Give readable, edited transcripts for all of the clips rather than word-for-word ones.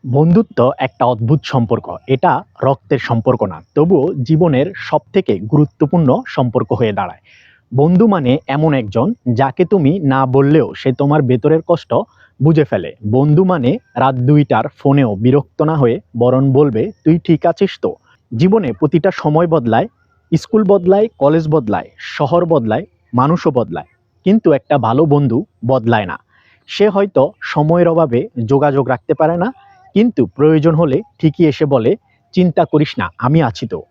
বন্ধুত্ব একটা অদ্ভুত সম্পর্ক। এটা রক্তের সম্পর্ক না। তবুও জীবনের সবথেকে গুরুত্বপূর্ণ সম্পর্ক হয়ে দাঁড়ায়। বন্ধু মানে এমন একজন যাকে তুমি না বললেও সে তোমার ভেতরের কষ্ট বুঝে ফেলে। বন্ধু মানে রাত ২টার ফোনেও বিরক্ত না হয়ে বরং বলবে, "তুই ঠিক আছিস তো?" জীবনে প্রতিটা সময় বদলায়, স্কুল বদলায়, কলেজ বদলায়, শহর বদলায়, মানুষও বদলায়। কিন্তু একটা ভালো বন্ধু বদলায় না। সে হয়তো সময়ের অভাবে যোগাযোগ রাখতে পারে না, কিন্তু প্রয়োজন হলে ঠিকই এসে বলে, "চিন্তা করিস না, আমি আছি তো।"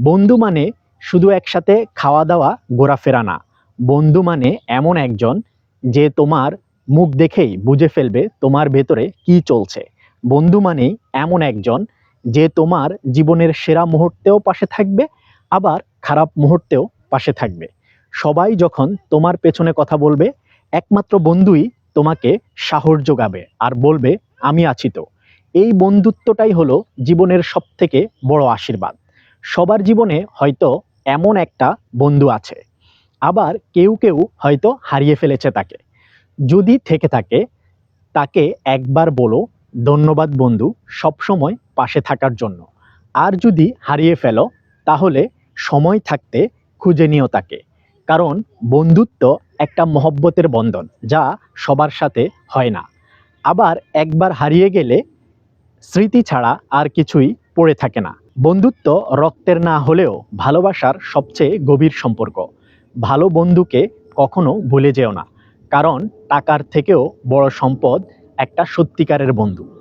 বন্ধু মানে শুধু একসাথে খাওয়া-দাওয়া, ঘোরাফেরা না। বন্ধু মানে এমন একজন যে তোমার মুখ দেখেই বুঝে ফেলবে তোমার ভেতরে কি চলছে। বন্ধু মানেই এমন একজন যে তোমার জীবনের সেরা মুহূর্তেও পাশে থাকবে, আবার খারাপ মুহূর্তেও পাশে থাকবে। সবাই যখন তোমার পেছনে কথা বলবে, একমাত্র বন্ধুই তোমাকে সাহস যোগাবে আর বলবে, "আমি আছি তো।" এই বন্ধুত্বটাই হলো জীবনের সবথেকে বড় আশীর্বাদ। সবার জীবনে হয়তো এমন একটা বন্ধু আছে। আবার কেউ হয়তো হারিয়ে ফেলেছে তাকে। যদি থেকে থাকে, তাকে একবার বলো, "ধন্যবাদ বন্ধু সবসময় পাশে থাকার জন্য।" আর যদি হারিয়ে ফেলো, তাহলে সময় থাকতে খুঁজে নিও তাকে। কারণ বন্ধুত্ব একটা মহব্বতের বন্ধন, যা সবার সাথে হয় না। আবার একবার হারিয়ে গেলে স্মৃতি ছাড়া আর কিছুই পড়ে থাকে না। বন্ধুত্ব রক্তের না হলেও ভালোবাসার সবচেয়ে গভীর সম্পর্ক। ভালো বন্ধুকে কখনো ভুলে যেও না। কারণ টাকার থেকেও বড় সম্পদ একটা সত্যিকারের বন্ধু।